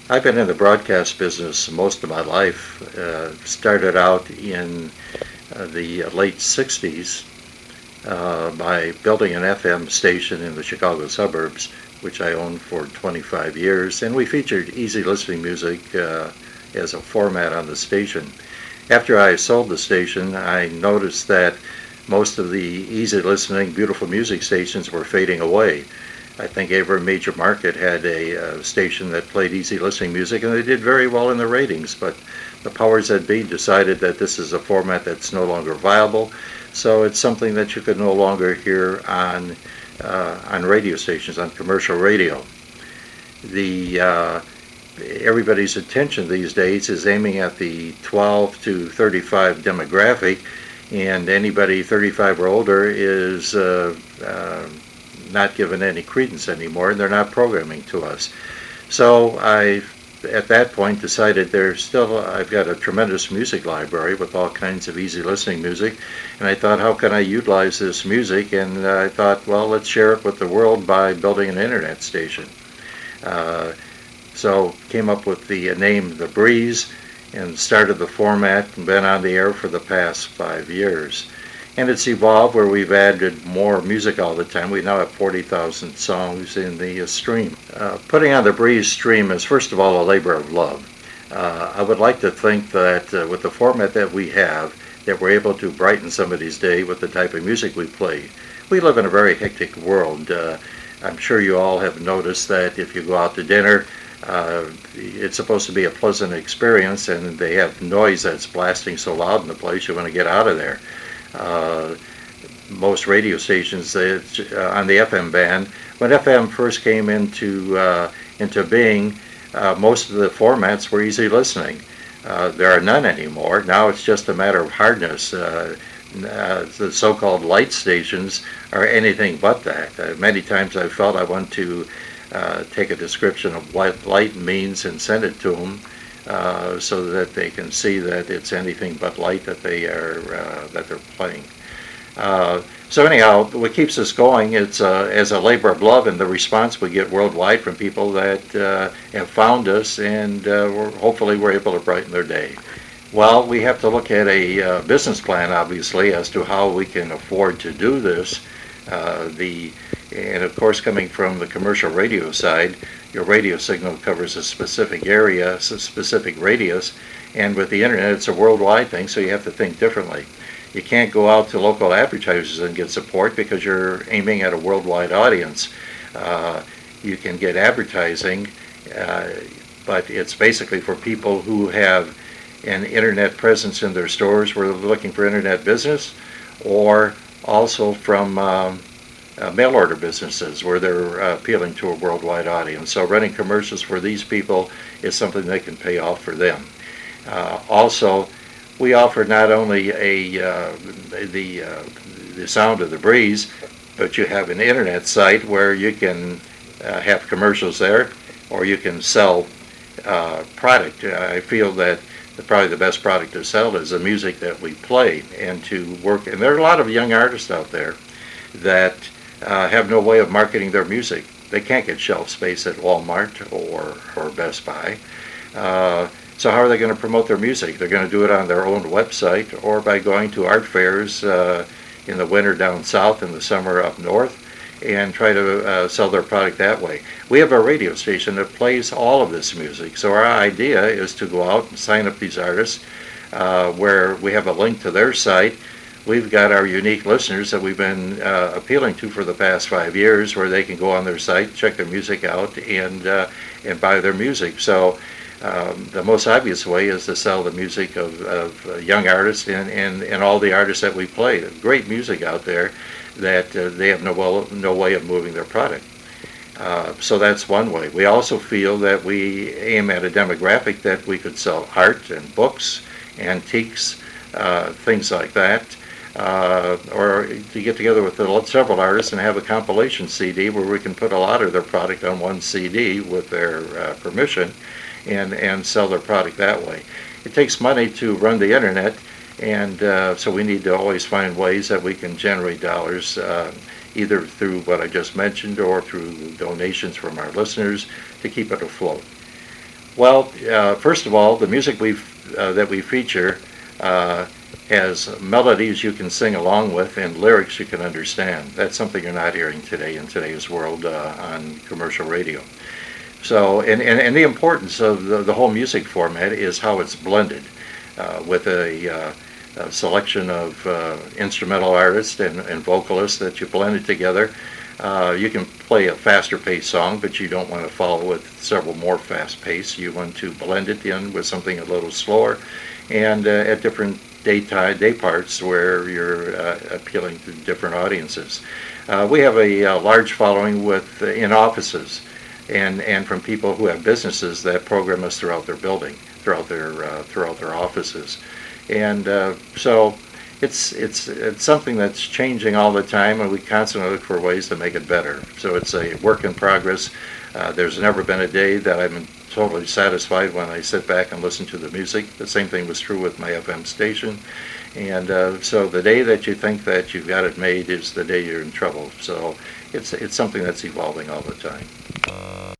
I've been in the broadcast business most of my life. Started out in the late 60s by building an FM station in the Chicago suburbs, which I owned for 25 years, and we featured easy listening music as a format on the station. After I sold the station, I noticed that most of the easy listening, beautiful music stations were fading away. I think every major market had a station that played easy listening music, and they did very well in the ratings. But the powers that be decided that this is a format that's no longer viable, so it's something that you could no longer hear on radio stations, on commercial radio. The Everybody's attention these days is aiming at the 12 to 35 demographic, and anybody 35 or older is not given any credence anymore, and they're not programming to us. So I, at that point, decided I've got a tremendous music library with all kinds of easy listening music, and I thought, how can I utilize this music? And I thought, well, let's share it with the world by building an internet station. So came up with the name The Breez and started the format and been on the air for the past 5 years. And it's evolved where we've added more music all the time. We now have 40,000 songs in the stream. Putting on the Breeze stream is, first of all, a labor of love. I would like to think that with the format that we have, that we're able to brighten somebody's day with the type of music we play. We live in a very hectic world. I'm sure you all have noticed that if you go out to dinner, it's supposed to be a pleasant experience, and they have noise that's blasting so loud in the place you want to get out of there. Most radio stations on the FM band, when FM first came into being, most of the formats were easy listening. There are none anymore. Now it's just a matter of hardness. The so-called light stations are anything but that. Many times I've felt I want to take a description of what light means and send it to them, so that they can see that it's anything but light that they're playing. So anyhow, what keeps us going is as a labor of love, and the response we get worldwide from people that have found us, and hopefully we're able to brighten their day. Well, we have to look at a business plan, obviously, as to how we can afford to do this. And of course, coming from the commercial radio side, your radio signal covers a specific area, a specific radius, and with the internet, it's a worldwide thing, so you have to think differently. You can't go out to local advertisers and get support because you're aiming at a worldwide audience. You can get advertising, but it's basically for people who have an internet presence in their stores where they're looking for internet business, or also from mail order businesses where they're appealing to a worldwide audience. So running commercials for these people is something that can pay off for them. Also, we offer not only the sound of the breeze, but you have an internet site where you can have commercials there, or you can sell product. I feel that probably the best product to sell is the music that we play, and to work. And there are a lot of young artists out there that have no way of marketing their music. They can't get shelf space at Walmart or Best Buy. So how are they going to promote their music? They're going to do it on their own website, or by going to art fairs in the winter down south, in the summer up north, and try to sell their product that way. We have a radio station that plays all of this music. So our idea is to go out and sign up these artists, where we have a link to their site. We've got our unique listeners that we've been appealing to for the past 5 years, where they can go on their site, check their music out, and buy their music. So the most obvious way is to sell the music of young artists and all the artists that we play. There's great music out there that they have no way of moving their product. So that's one way. We also feel that we aim at a demographic that we could sell art and books, antiques, things like that. Or to get together with several artists and have a compilation CD where we can put a lot of their product on one CD with their permission, and sell their product that way. It takes money to run the internet, and so we need to always find ways that we can generate dollars, either through what I just mentioned or through donations from our listeners, to keep it afloat. Well, first of all, the music that we feature has melodies you can sing along with and lyrics you can understand. That's something you're not hearing today in today's world on commercial radio. So, and the importance of the whole music format is how it's blended with a selection of instrumental artists and vocalists that you blend it together. You can play a faster paced song, but you don't want to follow with several more fast paced. You want to blend it in with something a little slower and at different day parts where you're appealing to different audiences. We have a large following in offices and from people who have businesses that program us throughout their building, throughout their offices. And so it's something that's changing all the time, and we constantly look for ways to make it better. So it's a work in progress. There's never been a day that I'm totally satisfied when I sit back and listen to the music. The same thing was true with my FM station. And so the day that you think that you've got it made is the day you're in trouble. So it's something that's evolving all the time.